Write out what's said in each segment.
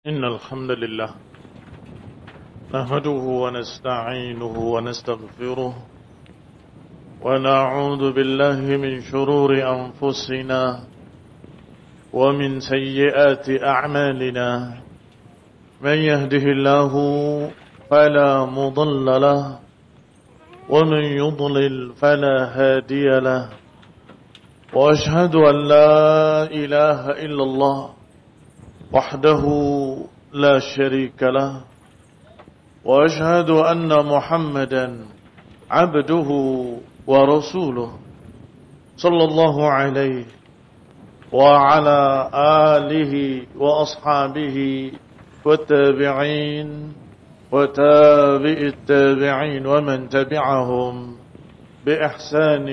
إن الحمد لله نحمده ونستعينه ونستغفره ونعوذ بالله من شرور أنفسنا ومن سيئات أعمالنا من يهده الله فلا مضل له ومن يضلل فلا هادي له وأشهد أن لا إله إلا الله وحده لا شريك له وأشهد أن محمدا عبده ورسوله صلى الله عليه وعلى آله وأصحابه والتابعين وتابع التابعين ومن تبعهم بإحسان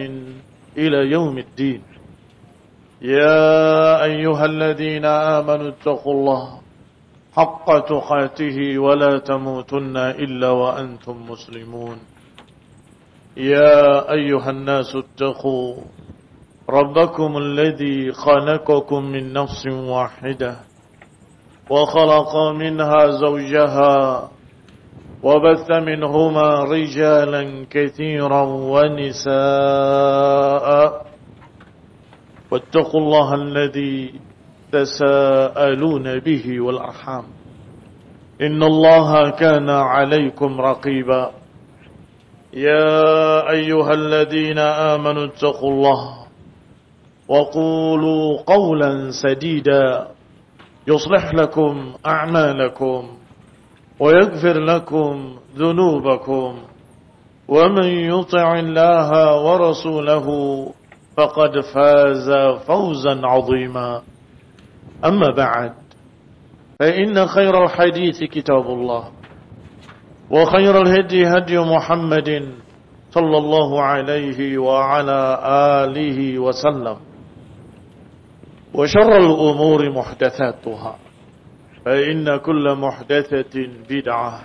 إلى يوم الدين. يا أيها الذين آمنوا اتقوا الله حق تقاته ولا تموتن إلا وأنتم مسلمون. يا أيها الناس اتقوا ربكم الذي خلقكم من نفس واحدة وخلق منها زوجها وبث منهما رجالا كثيرا ونساء واتقوا الله الذي تساءلون به والأرحام إن الله كان عليكم رقيبا. يا أيها الذين آمنوا اتقوا الله وقولوا قولا سديدا يصلح لكم أعمالكم ويغفر لكم ذنوبكم ومن يطع الله ورسوله فقد فاز فوزا عظيما. أما بعد فإن خير الحديث كتاب الله وخير الهدي هدي محمد صلى الله عليه وعلى آله وسلم وشر الأمور محدثاتها فإن كل محدثة بدعة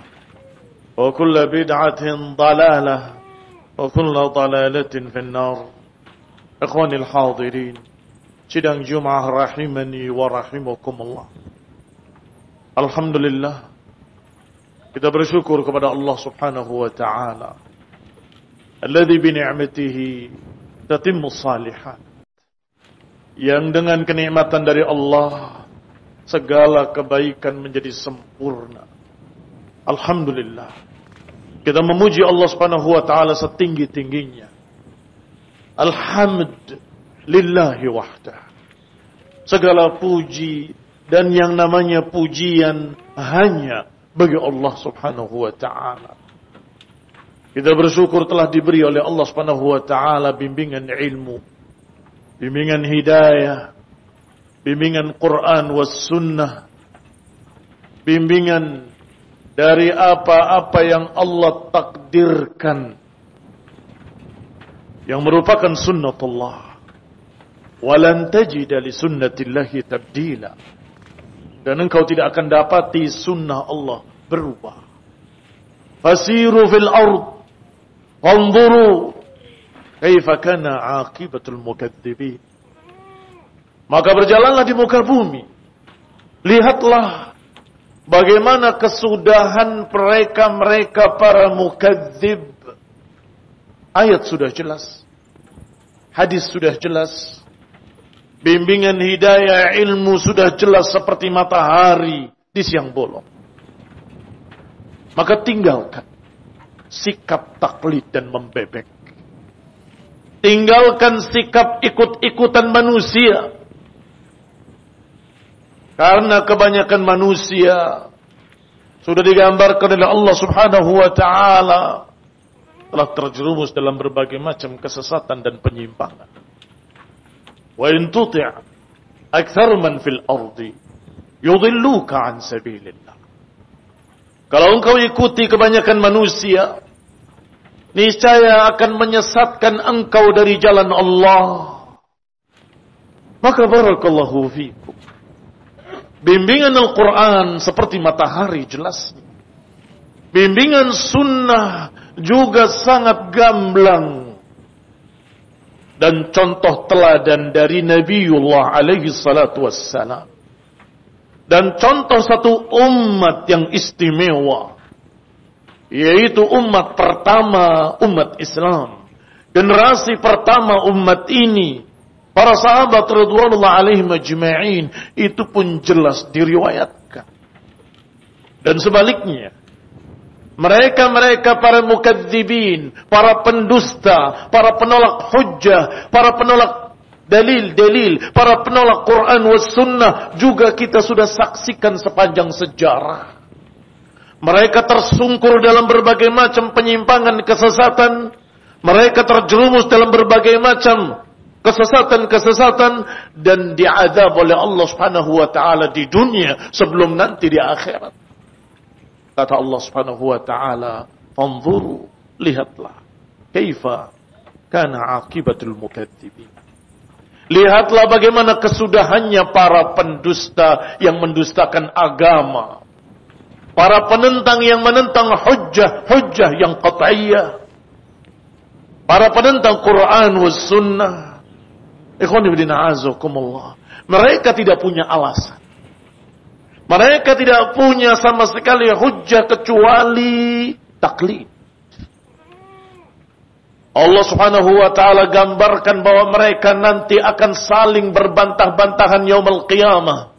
وكل بدعة ضلالة وكل ضلالة في النار. Ikhwanil hadirin, sidang Jumat rahimani wa rahimakumullah. Alhamdulillah, kita bersyukur kepada Allah Subhanahu wa taala alladzi bi ni'matihi tatimmus shalihat. Yang dengan kenikmatan dari Allah segala kebaikan menjadi sempurna. Alhamdulillah, kita memuji Allah Subhanahu wa taala setinggi-tingginya. Alhamdulillahi wahdah. Segala puji dan yang namanya pujian hanya bagi Allah Subhanahu wa ta'ala. Kita bersyukur telah diberi oleh Allah Subhanahu wa ta'ala bimbingan ilmu, bimbingan hidayah, bimbingan Quran was sunnah, bimbingan dari apa-apa yang Allah takdirkan yang merupakan sunnatullah. Walan tajida li sunnatillahi tabdila. Dan engkau tidak akan dapati sunnah Allah berubah. Fasiru fil ard wanzuru kaifa kana aqibatul mukadzibin. Maka berjalanlah di muka bumi, lihatlah bagaimana kesudahan mereka para mukadzib. Ayat sudah jelas, hadis sudah jelas, bimbingan hidayah ilmu sudah jelas seperti matahari di siang bolong. Maka tinggalkan sikap taklid dan membebek. Tinggalkan sikap ikut-ikutan manusia. Karena kebanyakan manusia sudah digambarkan oleh Allah Subhanahu wa ta'ala telah terjerumus dalam berbagai macam kesesatan dan penyimpangan. Wa in tuti' aktsar man fil ardi yudilluka an sabilillah. Kalau engkau ikuti kebanyakan manusia, niscaya akan menyesatkan engkau dari jalan Allah. Maka barakallahu fikum. Bimbingan Al-Quran seperti matahari jelasnya. Bimbingan sunnah juga sangat gamblang. Dan contoh teladan dari Nabiullah alaihi salatu wassalam. Dan contoh satu umat yang istimewa, yaitu umat pertama, umat Islam. Generasi pertama umat ini, para sahabat radhiyallahu alaihim ajma'in, itu pun jelas diriwayatkan. Dan sebaliknya, mereka para mukadzibin, para pendusta, para penolak hujjah, para penolak dalil-dalil, para penolak Quran was sunnah, juga kita sudah saksikan sepanjang sejarah. Mereka tersungkur dalam berbagai macam penyimpangan kesesatan. Mereka terjerumus dalam berbagai macam kesesatan-kesesatan dan diazab oleh Allah Subhanahu wa taala di dunia sebelum nanti di akhirat. Kata Allah Subhanahu wa taala, "Fanzuru, lihatlah, kaifa kana aqibatul mukadzibin." Lihatlah bagaimana kesudahannya para pendusta yang mendustakan agama. Para penentang yang menentang hujjah yang qat'iyah. Para penentang Quran was sunnah. Ikhwan fillah azakumullah. Mereka tidak punya alasan. Mereka tidak punya sama sekali hujjah kecuali taklid. Allah Subhanahu wa taala gambarkan bahwa mereka nanti akan saling berbantah-bantahan yaumul qiyamah.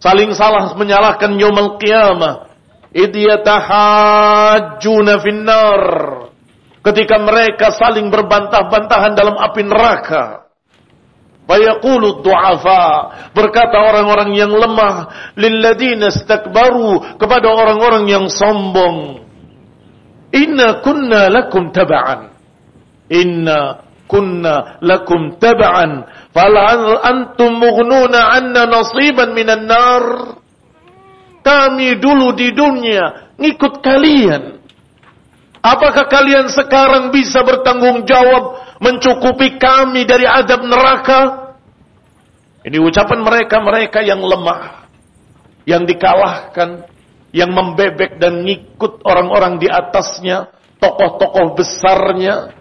Saling salah menyalahkan yaumul qiyamah. Idh yatahajjuna finnar. Ketika mereka saling berbantah-bantahan dalam api neraka. Fayaqulu du'afa, berkata orang-orang yang lemah, lilladzina istakbaru, kepada orang-orang yang sombong. Inna kunna lakum taba'an. Inna kunna lakum taba'an. Fala antum mughnuna anna nasiban minan nar. Kami dulu di dunia ngikut kalian. Apakah kalian sekarang bisa bertanggung jawab mencukupi kami dari azab neraka? Ini ucapan mereka yang lemah, yang dikalahkan, yang membebek dan ngikut orang-orang di atasnya, tokoh-tokoh besarnya.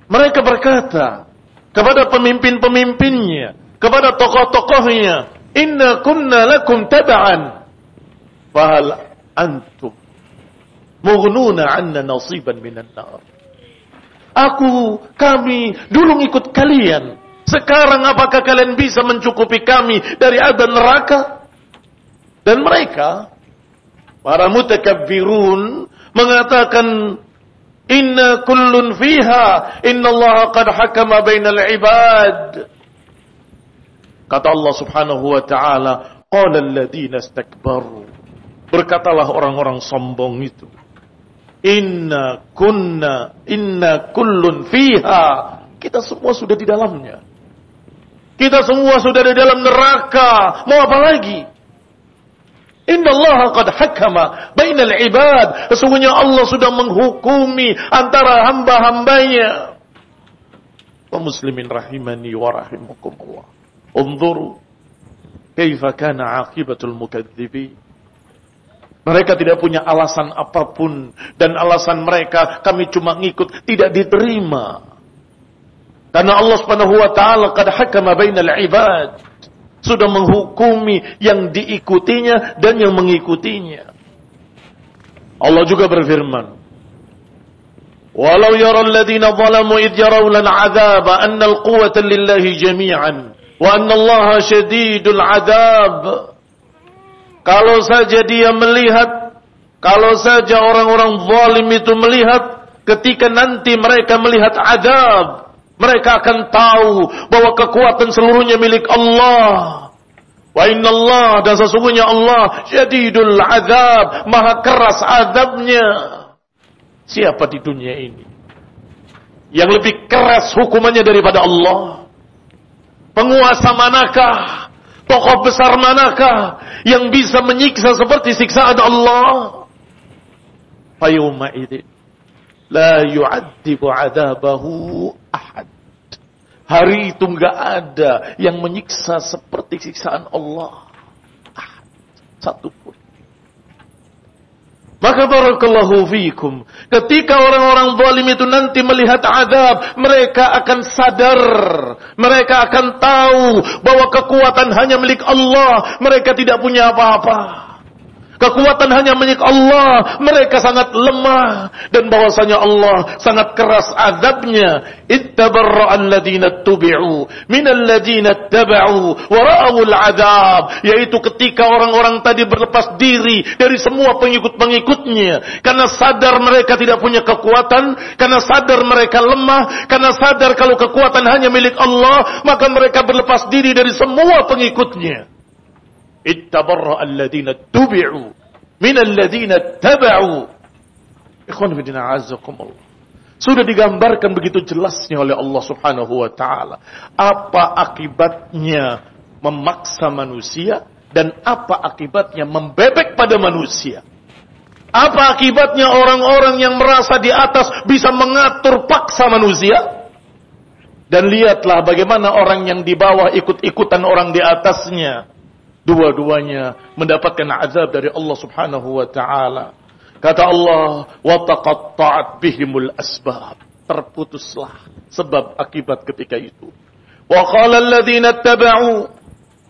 Mereka berkata kepada pemimpin-pemimpinnya, kepada tokoh-tokohnya, inna kunna lakum taba'an, fahal antum mughnuna anna nasiban minan nar. Kami dulu ngikut kalian. Sekarang apakah kalian bisa mencukupi kami dari azab neraka? Dan mereka, para mutakabbirun, mengatakan, inna kullun fiha, inna Allah qad hakama bainal ibad. Kata Allah Subhanahu wa ta'ala, qala alladhina istakbaru. Berkatalah orang-orang sombong itu, inna kullun fiha. Kita semua sudah di dalamnya. Kita semua sudah di dalam neraka. Mau apa lagi? Inna Allah qad hakama bainal ibad. Sesungguhnya Allah sudah menghukumi antara hamba-hambanya. Wa muslimin rahimani wa rahimakumullah. Unzuru kaifa kana aqibatul mukadzibin. Mereka tidak punya alasan apapun. Dan alasan mereka, kami cuma ngikut, tidak diterima. Karena Allah Subhanahu wa taala qad hakama bainal ibad. Sudah menghukumi yang diikutinya dan yang mengikutinya. Allah juga berfirman, walau yara alladhina zalamu idh yarawna al'adzaba anna al-quwwata lillahi jami'an wa anna Allaha syadidul 'adzab. Kalau saja dia melihat, kalau saja orang-orang zalim itu melihat, ketika nanti mereka melihat azab, mereka akan tahu bahwa kekuatan seluruhnya milik Allah. Wa inna Allah, dan sesungguhnya Allah syadidul azab, maha keras azabnya. Siapa di dunia ini yang lebih keras hukumannya daripada Allah? Penguasa manakah? Tokoh besar manakah yang bisa menyiksa seperti siksaan Allah? Fayawma idzin la yu'adzibu 'adzabahu ahad. Hari itu enggak ada yang menyiksa seperti siksaan Allah. Ahad. Satu pun. Maka barakallahu fiikum, ketika orang-orang zalim itu nanti melihat azab, mereka akan sadar, mereka akan tahu bahwa kekuatan hanya milik Allah, mereka tidak punya apa-apa. Kekuatan hanya milik Allah, mereka sangat lemah, dan bahwasanya Allah sangat keras azabnya. Ittabarra'a alladhina tubi'u minal ladhina taba'u wa ra'awul azab, yaitu ketika orang-orang tadi berlepas diri dari semua pengikut-pengikutnya karena sadar mereka tidak punya kekuatan, karena sadar mereka lemah, karena sadar kalau kekuatan hanya milik Allah, maka mereka berlepas diri dari semua pengikutnya. Ittabarra'a alladhina tubi'u minal ladhina taba'u. Ikhwan fillah, a'azzakumullah. Sudah digambarkan begitu jelasnya oleh Allah Subhanahu wa taala apa akibatnya memaksa manusia dan apa akibatnya membebek pada manusia. Apa akibatnya orang-orang yang merasa di atas bisa mengatur paksa manusia? Dan lihatlah bagaimana orang yang di bawah ikut-ikutan orang di atasnya. Dua-duanya mendapatkan azab dari Allah Subhanahu wa taala. Kata Allah, wa taqatta'at bihimul asbab. Terputuslah sebab akibat ketika itu. Wa qala alladhina ittaba'u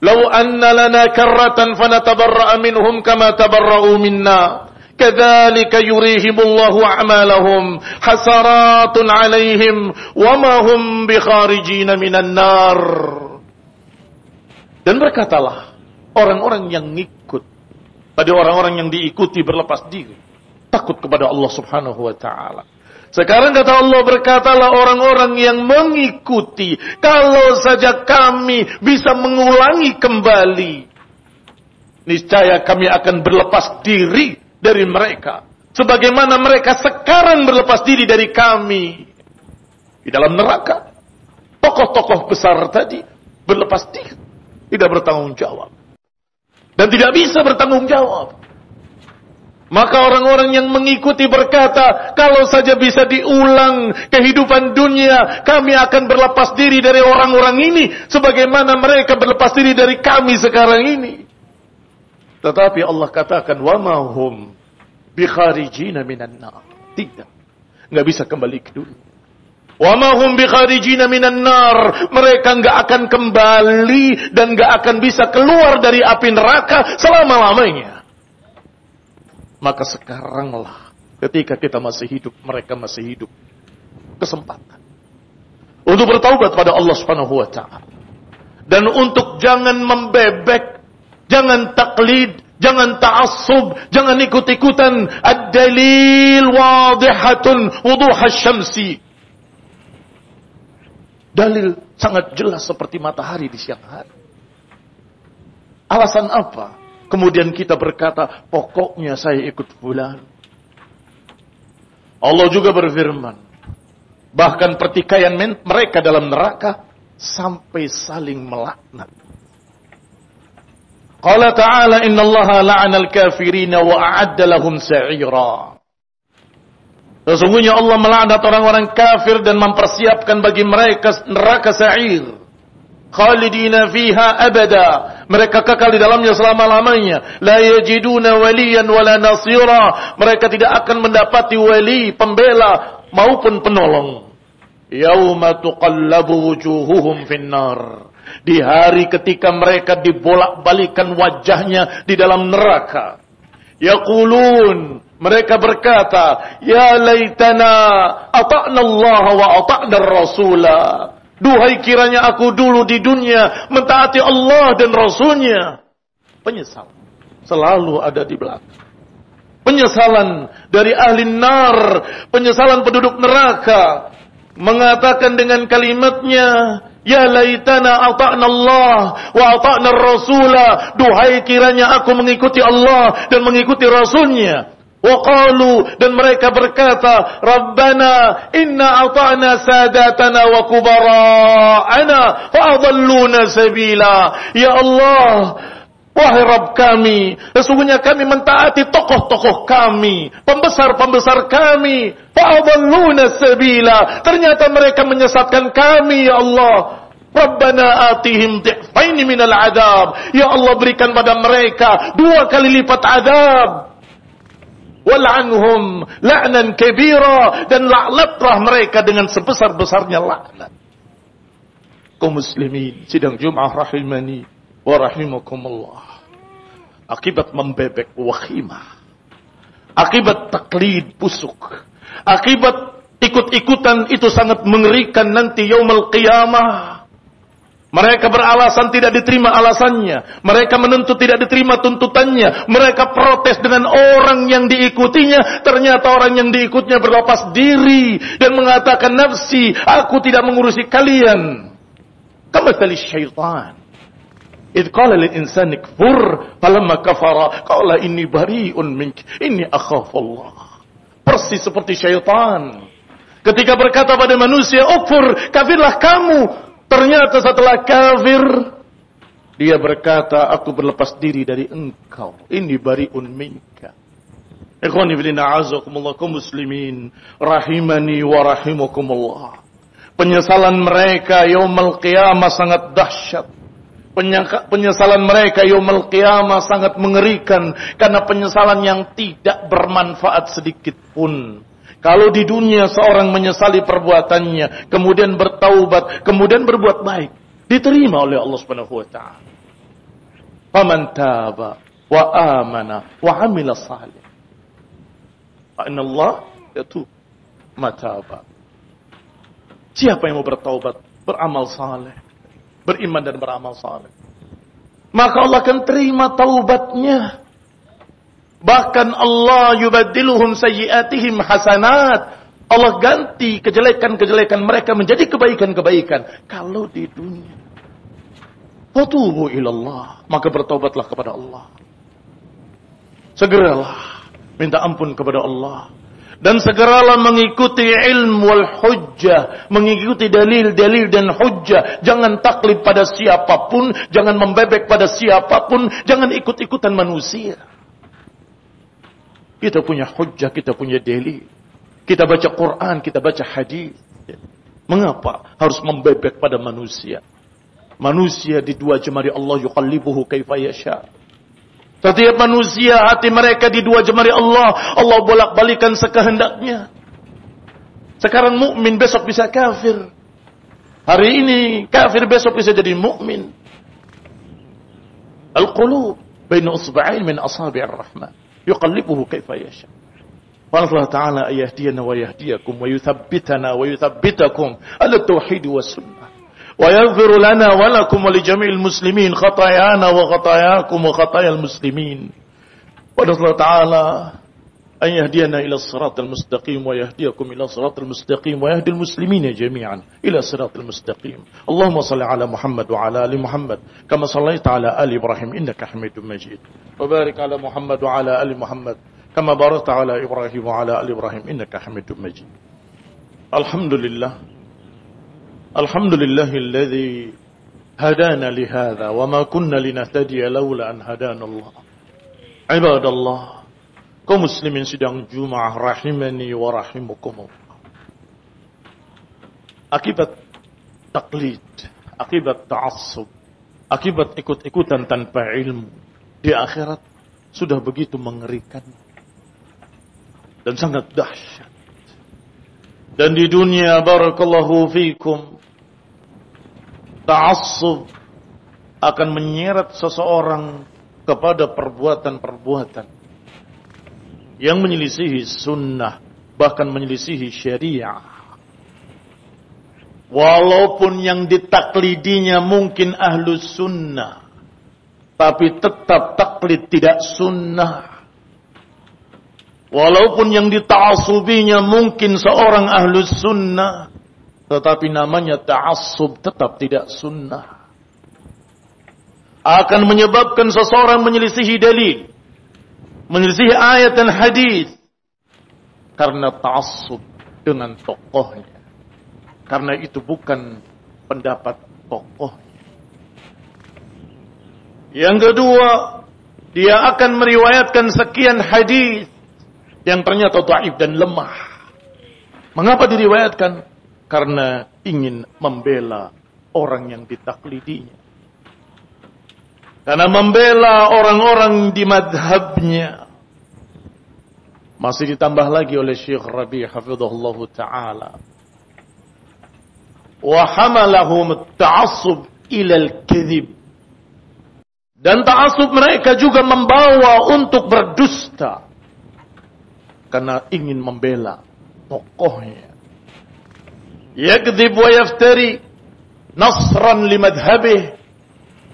law anna lana karratan fanatabarra'a minhum kama tabarra'u minna. Kadzalika yurihimullahu a'malahum hasaratun 'alaihim wa ma hum bikharijin minan nar. Dan berkatalah orang-orang yang ngikut, pada orang-orang yang diikuti berlepas diri, takut kepada Allah Subhanahu wa taala. Sekarang kata Allah, berkatalah orang-orang yang mengikuti, kalau saja kami bisa mengulangi kembali, niscaya kami akan berlepas diri dari mereka, sebagaimana mereka sekarang berlepas diri dari kami. Di dalam neraka, tokoh-tokoh besar tadi berlepas diri, tidak bertanggung jawab. Dan tidak bisa bertanggung jawab. Maka orang-orang yang mengikuti berkata, kalau saja bisa diulang kehidupan dunia, kami akan berlepas diri dari orang-orang ini, sebagaimana mereka berlepas diri dari kami sekarang ini. Tetapi Allah katakan, وَمَا هُمْ بِخَارِجِينَ مِنَ النَّارِ. Tidak. Nggak bisa kembali ke dulu. وَمَا هُمْ بِخَارِجِينَ مِنَ النَّارِ. Mereka nggak akan kembali dan nggak akan bisa keluar dari api neraka selama-lamanya. Maka sekaranglah ketika kita masih hidup, mereka masih hidup, kesempatan untuk bertaubat pada Allah Subhanahu wa taala. Dan untuk jangan membebek, jangan taklid, jangan ta'assub, jangan ikut-ikutan. Ad-dalil wadihatun wuduhasy syamsi. Dalil sangat jelas seperti matahari di siang hari. Alasan apa? Kemudian kita berkata, pokoknya saya ikut fulan. Allah juga berfirman, bahkan pertikaian mereka dalam neraka sampai saling melaknat. Qala ta'ala, innallaha la'anal kafirina wa a'adda lahum sa'ira. Sesungguhnya Allah melaknat orang-orang kafir dan mempersiapkan bagi mereka neraka sa'ir. Khalidina fiha abada. Mereka kekal di dalamnya selama-lamanya. La yajiduna waliyan wala nasira. Mereka tidak akan mendapati wali, pembela maupun penolong. Yauma tuqallabu wujuhuhum finnar. Di hari ketika mereka dibolak-balikan wajahnya di dalam neraka. Yaqulun, mereka berkata, ya laitana ata'na Allah wa ata'na Rasulah. Duhai kiranya aku dulu di dunia mentaati Allah dan Rasulnya. Penyesalan selalu ada di belakang. Penyesalan dari ahli nar, penyesalan penduduk neraka, mengatakan dengan kalimatnya, ya laitana ata'na Allah wa ata'na Rasulah. Duhai kiranya aku mengikuti Allah dan mengikuti Rasulnya. Waqalu, dan mereka berkata, Rabbana inna ata'na sadatana wa kubara'ana fa'adalluna sabila. Ya Allah, wahai Rabb kami, sesungguhnya kami mentaati tokoh-tokoh kami, pembesar-pembesar kami, fa'adalluna sabila. Ternyata mereka menyesatkan kami, ya Allah. Rabbana atihim di'faini minal adab. Ya Allah, berikan pada mereka 2 kali lipat adab. wal'anhum la'nan kabira, dan laknatlah mereka dengan sebesar-besarnya laknat. Kaum muslimin sidang Jumat rahimani wa rahimakumullah. Akibat membebek wakhimah, akibat taklid busuk, akibat ikut-ikutan itu sangat mengerikan nanti yaumul qiyamah. Mereka beralasan tidak diterima alasannya, mereka menuntut tidak diterima tuntutannya, mereka protes dengan orang yang diikutinya. Ternyata orang yang diikutnya berlepas diri dan mengatakan, nafsi, aku tidak mengurusi kalian. Kamathali syaitan idh qala lil insani kfur falamma kafara qala inni bari'un mink inni akhafullah. Persis seperti syaitan ketika berkata pada manusia, ukfur, kafirlah kamu. Ternyata setelah kafir dia berkata, aku berlepas diri dari engkau, inni bari'un minka. Ikhwani fillah a'azakumullah, kaum muslimin rahimani wa rahimakumullah. Penyesalan mereka yaumul qiyamah sangat dahsyat. Penyesalan mereka yaumul qiyamah sangat mengerikan, karena penyesalan yang tidak bermanfaat sedikit pun. Kalau di dunia seorang menyesali perbuatannya, kemudian bertaubat, kemudian berbuat baik, diterima oleh Allah Subhanahu wa taala. Faman taba wa amana wa amila salih, fa innallaha yatub mataba. Siapa yang mau bertaubat, beramal saleh, beriman dan beramal saleh, maka Allah akan terima taubatnya. Bahkan Allah yubaddiluhum sayyiatihim hasanat. Allah ganti kejelekan-kejelekan mereka menjadi kebaikan-kebaikan. Kalau di dunia, fatubu ilallah, maka bertaubatlah kepada Allah. Segeralah minta ampun kepada Allah. Dan segeralah mengikuti ilmu wal hujjah, mengikuti dalil-dalil dan hujjah. Jangan taklid pada siapapun, jangan membebek pada siapapun, jangan ikut-ikutan manusia. Kita punya hujjah, kita punya dalil. Kita baca Quran, kita baca hadis. Mengapa harus membebek pada manusia? Manusia di dua jemari Allah, yuqallibuhu kaifa yasha. Setiap manusia hati mereka di dua jemari Allah, Allah bolak-balikan sekehendaknya. Sekarang mukmin, besok bisa kafir. Hari ini kafir, besok bisa jadi mukmin. Al-qulub baina usba'ain min asabi'ir rahman, yuqallibuhu kaifa yasha. Allah Ta'ala ayahdiyana wa yahdiyakum wa yuthabbitana wa yuthabbitakum ala tauhid wa sunnah. Wa yaghfiru lana wa lakum wa li jami'il muslimin khatayana wa khatayakum wa khatayal muslimin. Wa Allah Ta'ala an yahdiyana ila siratal mustaqim wa yahdiyakum ila siratal mustaqim wa yahdil muslimina jami'an ila siratal mustaqim. Allahumma salli ala Muhammad wa ala ali Muhammad kama sallaita ala ali Ibrahim innaka Hamidum Majid. Wa barik ala Muhammad wa ala ali Muhammad kama barakta ala Ibrahim wa ala ali Ibrahim innaka Hamidum Majid. Alhamdulillah. Alhamdulillahilladzi hadana li hadza wa ma kunna linahtadiya laula an hadana Allah. Ibadallah, kaum muslimin sidang Jumat rahimani wa rahimakumullah. Akibat taklid, akibat ta'assub, akibat ikut-ikutan tanpa ilmu, di akhirat sudah begitu mengerikan dan sangat dahsyat. Dan di dunia, barakallahu fikum, ta'assub akan menyeret seseorang kepada perbuatan-perbuatan yang menyelisihi sunnah, bahkan menyelisihi syariah. Walaupun yang ditaklidinya mungkin ahlus sunnah, tapi tetap taklid tidak sunnah. Walaupun yang dita'asubinya mungkin seorang ahlus sunnah, tetapi namanya ta'assub tetap tidak sunnah. Akan menyebabkan seseorang menyelisihi dalil, menyelisihi ayat dan hadis, karena ta'assub dengan tokohnya. Karena itu bukan pendapat tokohnya. Yang kedua, dia akan meriwayatkan sekian hadis yang ternyata dhaif dan lemah. Mengapa diriwayatkan? Karena ingin membela orang yang ditaklidinya. Karena membela orang-orang di madhabnya. Masih ditambah lagi oleh Syekh Rabi' hafizahullahu ta'ala. Wa hamalahum ta'assub ilal kadhib. Dan ta'assub mereka juga membawa untuk berdusta. Karena ingin membela tokohnya. Yakdzib wa yaftari nasran limadhabih.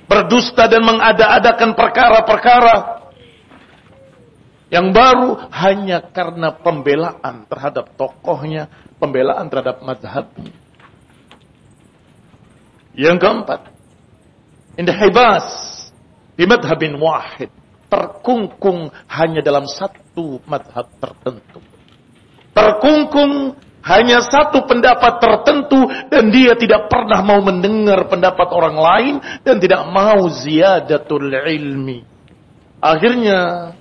Berdusta dan mengada-adakan perkara-perkara yang baru hanya karena pembelaan terhadap tokohnya, pembelaan terhadap mazhabnya. Yang keempat, indahibas di madhabin wahid, terkungkung hanya dalam satu madhab tertentu. Terkungkung hanya satu pendapat tertentu dan dia tidak pernah mau mendengar pendapat orang lain dan tidak mau ziyadatul ilmi. Akhirnya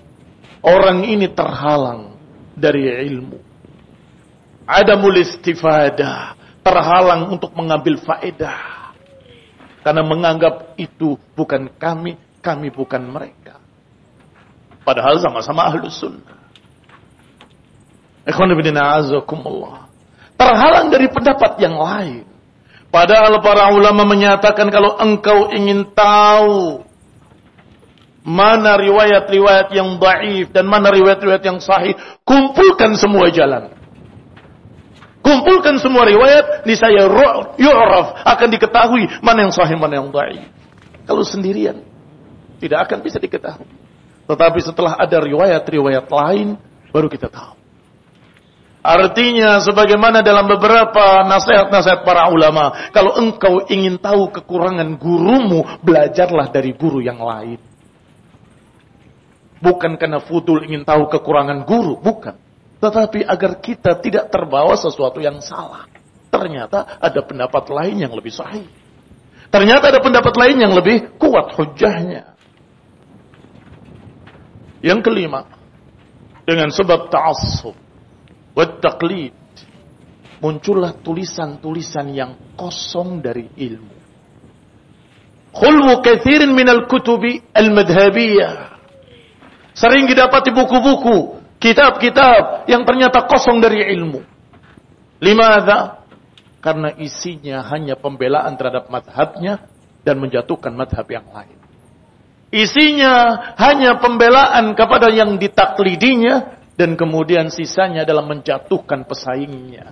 orang ini terhalang dari ilmu. Adamul istifadah, terhalang untuk mengambil faedah. Karena menganggap itu bukan kami, kami bukan mereka. Padahal sama-sama ahlus sunnah. Ikhwan fillah a'azakumullah. Terhalang dari pendapat yang lain. Padahal para ulama menyatakan kalau engkau ingin tahu mana riwayat-riwayat yang dhaif dan mana riwayat-riwayat yang sahih, kumpulkan semua jalan. Kumpulkan semua riwayat, niscaya yu'raf, akan diketahui mana yang sahih, mana yang dhaif. Kalau sendirian, tidak akan bisa diketahui. Tetapi setelah ada riwayat-riwayat lain, baru kita tahu. Artinya, sebagaimana dalam beberapa nasihat-nasihat para ulama, kalau engkau ingin tahu kekurangan gurumu, belajarlah dari guru yang lain. Bukan karena fudul ingin tahu kekurangan guru, bukan. Tetapi agar kita tidak terbawa sesuatu yang salah. Ternyata ada pendapat lain yang lebih sahih. Ternyata ada pendapat lain yang lebih kuat hujahnya. Yang kelima, dengan sebab ta'assub wa taqlid, muncullah tulisan-tulisan yang kosong dari ilmu. Khulwu katsirin minal kutubi al-madhhabiyah. Sering didapati buku-buku, kitab-kitab yang ternyata kosong dari ilmu. Limadha? Karena isinya hanya pembelaan terhadap madhabnya dan menjatuhkan madhab yang lain. Isinya hanya pembelaan kepada yang ditaklidinya dan kemudian sisanya dalam menjatuhkan pesaingnya.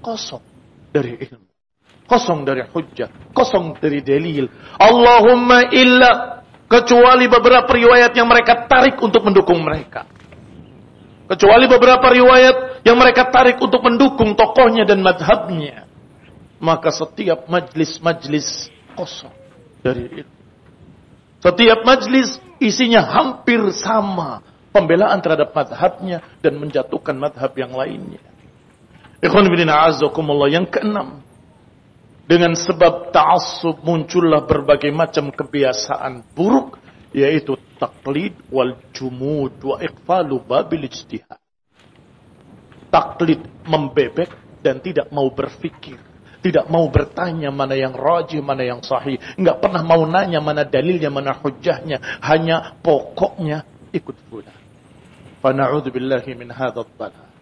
Kosong dari ilmu. Kosong dari hujjah. Kosong dari dalil. Allahumma illa, kecuali beberapa riwayat yang mereka tarik untuk mendukung mereka. Kecuali beberapa riwayat yang mereka tarik untuk mendukung tokohnya dan madhabnya. Maka setiap majlis-majlis kosong dari ilmu. Setiap majlis isinya hampir sama. Pembelaan terhadap madhabnya dan menjatuhkan madhab yang lainnya. Ikhwan fillah a'azakumullah. Yang keenam, dengan sebab ta'assub muncullah berbagai macam kebiasaan buruk, yaitu taklid wal jumud wa iqfalu babil ijtihad. Taklid, membebek dan tidak mau berfikir, tidak mau bertanya mana yang rajih, mana yang sahih, enggak pernah mau nanya mana dalilnya, mana hujjahnya, hanya pokoknya ikut fulan. Fa na'udzubillahi min hadzal dhalal.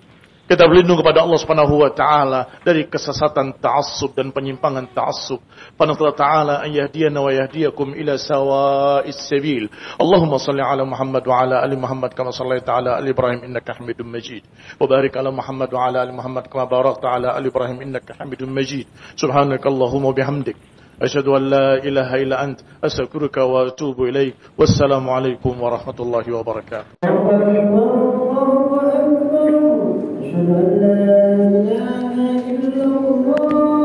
Kita berlindung kepada Allah Subhanahu wa taala dari kesesatan ta'assub dan penyimpangan ta'assub. Fa nas'alu ta'ala an yahdiyana wa yahdiyakum ila sawa'is sabil. Allahumma shalli ala Muhammad wa ala ali Muhammad kama shallaita ala ali Ibrahim innaka Hamidum Majid. Wa barik ala Muhammad wa ala ali Muhammad kama barakta ala ali Ibrahim innaka Hamidum Majid. Subhanakallahumma bihamdik, asyhadu an la ilaha illa ant, astaghfiruka wa atubu ilaik. Wassalamu alaikum warahmatullahi wabarakatuh. أشهد أن لا إله إلا الله